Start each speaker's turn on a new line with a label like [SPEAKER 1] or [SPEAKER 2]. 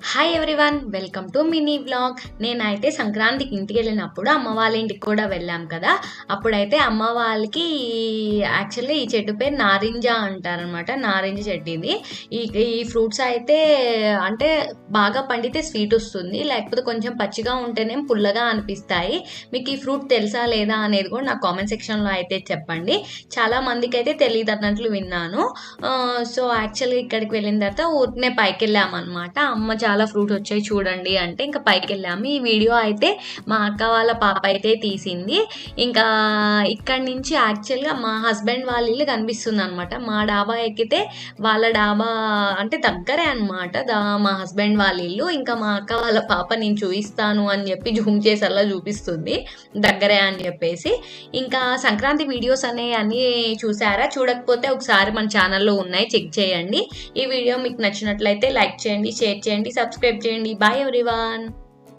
[SPEAKER 1] Hi everyone, welcome to mini vlog. నేనైతే సంక్రాంతికి ఇంటికి వెళ్ళినప్పుడు అమ్మ వాళ్ళ ఇంటికి కూడా వెళ్ళాం కదా. అప్పుడైతే అమ్మ వాళ్ళకి యాక్చువల్లీ ఈ చెట్టు పేరు నారింజ అంటారనమాట. నారింజ చెట్టు ఇది. ఈ ఈ ఫ్రూట్స్ అయితే అంటే బాగా పండితే స్వీట్ వస్తుంది, లేకపోతే కొంచెం పచ్చిగా ఉంటేనే పుల్లగా అనిపిస్తాయి. మీకు ఈ ఫ్రూట్ తెలుసా లేదా అనేది కూడా నా కామెంట్ సెక్షన్లో అయితే చెప్పండి. చాలా మందికి అయితే తెలియదు అన్నట్లు విన్నాను. సో యాక్చువల్గా ఇక్కడికి వెళ్ళిన తర్వాత ఊరినే పైకి వెళ్ళామన్నమాట. అమ్మ చాలా ఫ్రూట్ వచ్చాయి చూడండి అంటే ఇంకా పైకి వెళ్ళాము. ఈ వీడియో అయితే మా అక్క వాళ్ళ పాప అయితే తీసింది. ఇంకా ఇక్కడి నుంచి యాక్చువల్గా మా హస్బెండ్ వాళ్ళ ఇల్లు కనిపిస్తుంది అనమాట. మా డాబా ఎక్కితే వాళ్ళ డాబా అంటే దగ్గరే అనమాట మా హస్బెండ్ వాళ్ళ ఇల్లు. ఇంకా మా అక్క వాళ్ళ పాప నేను చూపిస్తాను అని చెప్పి జూమ్ చేసి అలా చూపిస్తుంది దగ్గరే అని చెప్పేసి. ఇంకా సంక్రాంతి వీడియోస్ అన్నీ చూసారా? చూడకపోతే ఒకసారి మన ఛానల్లో ఉన్నాయి, చెక్ చేయండి. ఈ వీడియో మీకు నచ్చినట్లయితే లైక్ చేయండి, షేర్ చేయండి, సబ్స్క్రైబ్ చేయండి. Bye everyone.